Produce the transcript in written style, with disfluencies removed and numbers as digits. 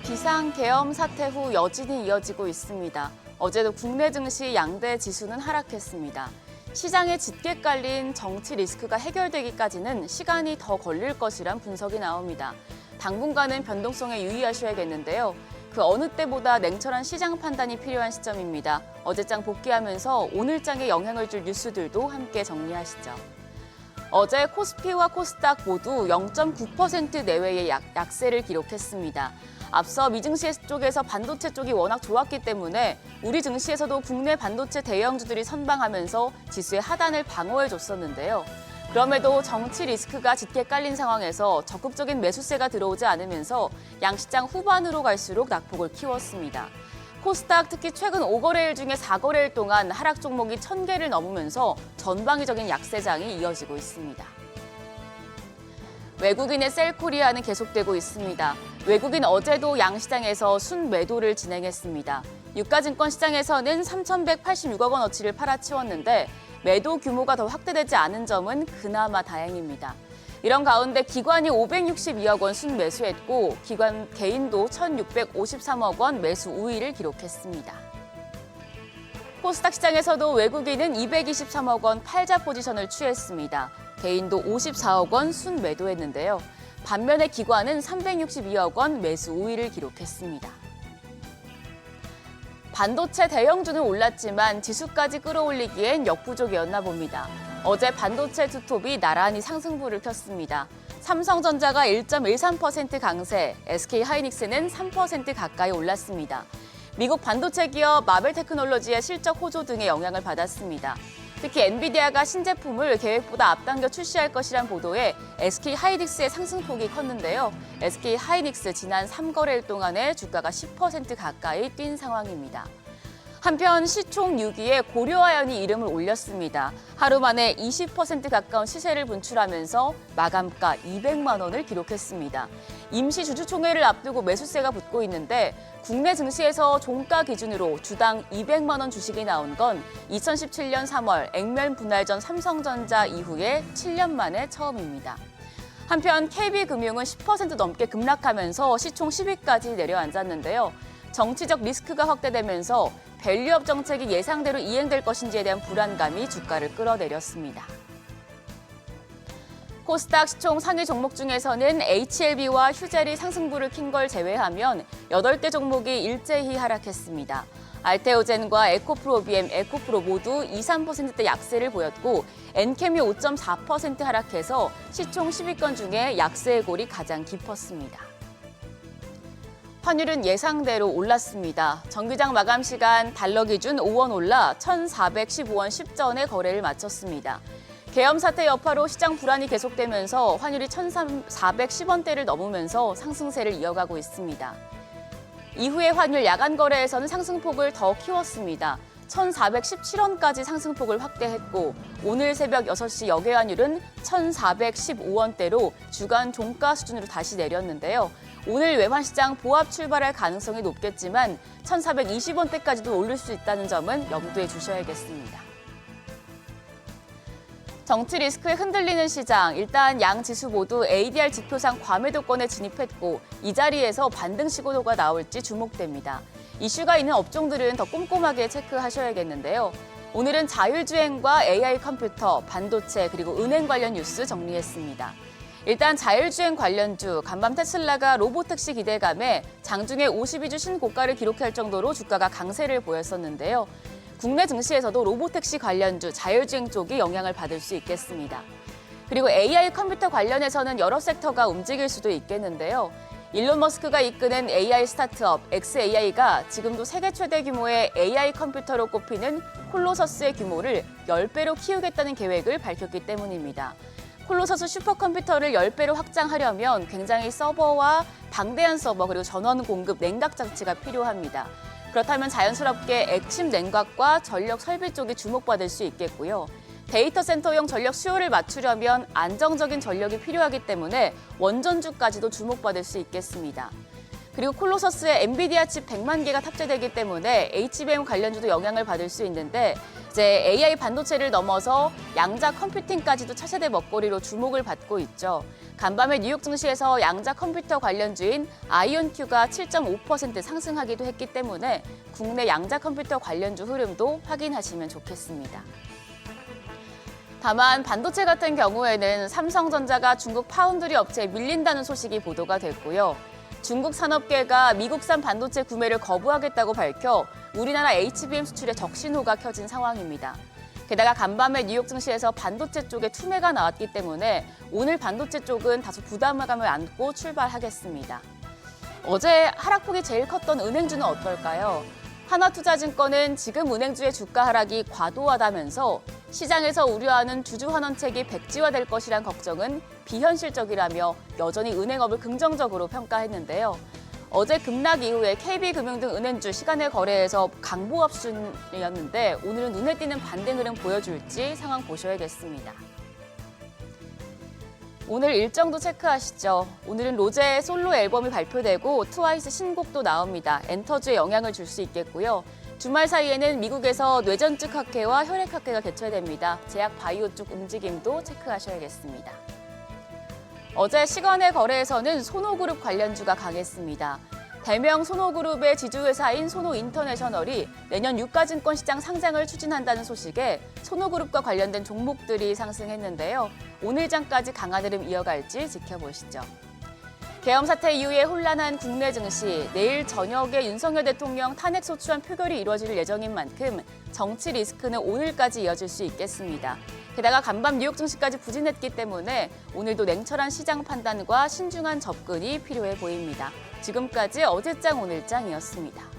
비상계엄 사태 후 여진이 이어지고 있습니다. 어제도 국내 증시 양대 지수는 하락했습니다. 시장에 짙게 깔린 정치 리스크가 해결되기까지는 시간이 더 걸릴 것이란 분석이 나옵니다. 당분간은 변동성에 유의하셔야겠는데요. 그 어느 때보다 냉철한 시장 판단이 필요한 시점입니다. 어제장 복귀하면서 오늘장에 영향을 줄 뉴스들도 함께 정리하시죠. 어제 코스피와 코스닥 모두 0.9% 내외의 약세를 기록했습니다. 앞서 미증시 쪽에서 반도체 쪽이 워낙 좋았기 때문에 우리 증시에서도 국내 반도체 대형주들이 선방하면서 지수의 하단을 방어해줬었는데요. 그럼에도 정치 리스크가 짙게 깔린 상황에서 적극적인 매수세가 들어오지 않으면서 양시장 후반으로 갈수록 낙폭을 키웠습니다. 코스닥 특히 최근 5거래일 중에 4거래일 동안 하락 종목이 1000개를 넘으면서 전방위적인 약세장이 이어지고 있습니다. 외국인의 셀코리아는 계속되고 있습니다. 외국인 어제도 양시장에서 순매도를 진행했습니다. 유가증권 시장에서는 3,186억 원어치를 팔아치웠는데 매도 규모가 더 확대되지 않은 점은 그나마 다행입니다. 이런 가운데 기관이 562억 원 순매수했고 기관 개인도 1,653억 원 매수 우위를 기록했습니다. 코스닥 시장에서도 외국인은 223억 원 팔자 포지션을 취했습니다. 개인도 54억 원 순매도했는데요. 반면에 기관은 362억 원 매수 우위를 기록했습니다. 반도체 대형주는 올랐지만 지수까지 끌어올리기엔 역부족이었나 봅니다. 어제 반도체 투톱이 나란히 상승부를 켰습니다. 삼성전자가 1.13% 강세, SK하이닉스는 3% 가까이 올랐습니다. 미국 반도체 기업 마벨테크놀로지의 실적 호조 등의 영향을 받았습니다. 특히 엔비디아가 신제품을 계획보다 앞당겨 출시할 것이란 보도에 SK하이닉스의 상승폭이 컸는데요. SK하이닉스 지난 3거래일 동안에 주가가 10% 가까이 뛴 상황입니다. 한편 시총 6위에 고려아연이 이름을 올렸습니다. 하루 만에 20% 가까운 시세를 분출하면서 마감가 200만 원을 기록했습니다. 임시 주주총회를 앞두고 매수세가 붙고 있는데 국내 증시에서 종가 기준으로 주당 200만 원 주식이 나온 건 2017년 3월 액면 분할 전 삼성전자 이후에 7년 만에 처음입니다. 한편 KB금융은 10% 넘게 급락하면서 시총 10위까지 내려앉았는데요. 정치적 리스크가 확대되면서 밸류업 정책이 예상대로 이행될 것인지에 대한 불안감이 주가를 끌어내렸습니다. 코스닥 시총 상위 종목 중에서는 HLB와 휴젤이 상승부를 킨 걸 제외하면 8개 종목이 일제히 하락했습니다. 알테오젠과 에코프로비엠, 에코프로 모두 2, 3%대 약세를 보였고 엔캠이 5.4% 하락해서 시총 10위권 중에 약세의 골이 가장 깊었습니다. 환율은 예상대로 올랐습니다. 정기장 마감 시간 달러 기준 5원 올라 1,415원 10전에 거래를 마쳤습니다. 계엄 사태 여파로 시장 불안이 계속되면서 환율이 1,410원대를 넘으면서 상승세를 이어가고 있습니다. 이후에 환율 야간 거래에서는 상승폭을 더 키웠습니다. 1,417원까지 상승폭을 확대했고 오늘 새벽 6시 역외 환율은 1,415원대로 주간 종가 수준으로 다시 내렸는데요. 오늘 외환시장 보합 출발할 가능성이 높겠지만 1,420원대까지도 오를 수 있다는 점은 염두에 두셔야겠습니다. 정치 리스크에 흔들리는 시장, 일단 양 지수 모두 ADR 지표상 과매도권에 진입했고 이 자리에서 반등 시그널가 나올지 주목됩니다. 이슈가 있는 업종들은 더 꼼꼼하게 체크하셔야겠는데요. 오늘은 자율주행과 AI 컴퓨터, 반도체 그리고 은행 관련 뉴스 정리했습니다. 일단 자율주행 관련주, 간밤 테슬라가 로보택시 기대감에 장중에 52주 신고가를 기록할 정도로 주가가 강세를 보였었는데요. 국내 증시에서도 로보택시 관련주, 자율주행 쪽이 영향을 받을 수 있겠습니다. 그리고 AI 컴퓨터 관련해서는 여러 섹터가 움직일 수도 있겠는데요. 일론 머스크가 이끄는 AI 스타트업 xAI가 지금도 세계 최대 규모의 AI 컴퓨터로 꼽히는 콜로서스의 규모를 10배로 키우겠다는 계획을 밝혔기 때문입니다. 콜로서스 슈퍼컴퓨터를 10배로 확장하려면 굉장히 서버와 방대한 서버 그리고 전원 공급 냉각 장치가 필요합니다. 그렇다면 자연스럽게 액침 냉각과 전력 설비 쪽이 주목받을 수 있겠고요. 데이터 센터용 전력 수요를 맞추려면 안정적인 전력이 필요하기 때문에 원전주까지도 주목받을 수 있겠습니다. 그리고 콜로서스에 엔비디아 칩 100만 개가 탑재되기 때문에 HBM 관련주도 영향을 받을 수 있는데 이제 AI 반도체를 넘어서 양자 컴퓨팅까지도 차세대 먹거리로 주목을 받고 있죠. 간밤에 뉴욕 증시에서 양자 컴퓨터 관련주인 아이온큐가 7.5% 상승하기도 했기 때문에 국내 양자 컴퓨터 관련주 흐름도 확인하시면 좋겠습니다. 다만 반도체 같은 경우에는 삼성전자가 중국 파운드리 업체에 밀린다는 소식이 보도가 됐고요. 중국 산업계가 미국산 반도체 구매를 거부하겠다고 밝혀 우리나라 HBM 수출에 적신호가 켜진 상황입니다. 게다가 간밤에 뉴욕 증시에서 반도체 쪽에 투매가 나왔기 때문에 오늘 반도체 쪽은 다소 부담감을 안고 출발하겠습니다. 어제 하락폭이 제일 컸던 은행주는 어떨까요? 하나투자증권은 지금 은행주의 주가 하락이 과도하다면서 시장에서 우려하는 주주 환원책이 백지화될 것이란 걱정은 비현실적이라며 여전히 은행업을 긍정적으로 평가했는데요. 어제 급락 이후에 KB금융 등 은행주 시간의 거래에서 강보합 수준이었는데 오늘은 눈에 띄는 반대 흐름 보여줄지 상황 보셔야겠습니다. 오늘 일정도 체크하시죠. 오늘은 로제의 솔로 앨범이 발표되고 트와이스 신곡도 나옵니다. 엔터주에 영향을 줄 수 있겠고요. 주말 사이에는 미국에서 뇌전증 학회와 혈액 학회가 개최됩니다. 제약 바이오 쪽 움직임도 체크하셔야겠습니다. 어제 시간의 거래에서는 소노그룹 관련주가 강했습니다. 대명 소노그룹의 지주회사인 소노인터내셔널이 내년 유가증권 시장 상장을 추진한다는 소식에 소노그룹과 관련된 종목들이 상승했는데요. 오늘 장까지 강한 흐름 이어갈지 지켜보시죠. 계엄 사태 이후에 혼란한 국내 증시, 내일 저녁에 윤석열 대통령 탄핵 소추안 표결이 이루어질 예정인 만큼 정치 리스크는 오늘까지 이어질 수 있겠습니다. 게다가 간밤 뉴욕 증시까지 부진했기 때문에 오늘도 냉철한 시장 판단과 신중한 접근이 필요해 보입니다. 지금까지 어제장 오늘장이었습니다.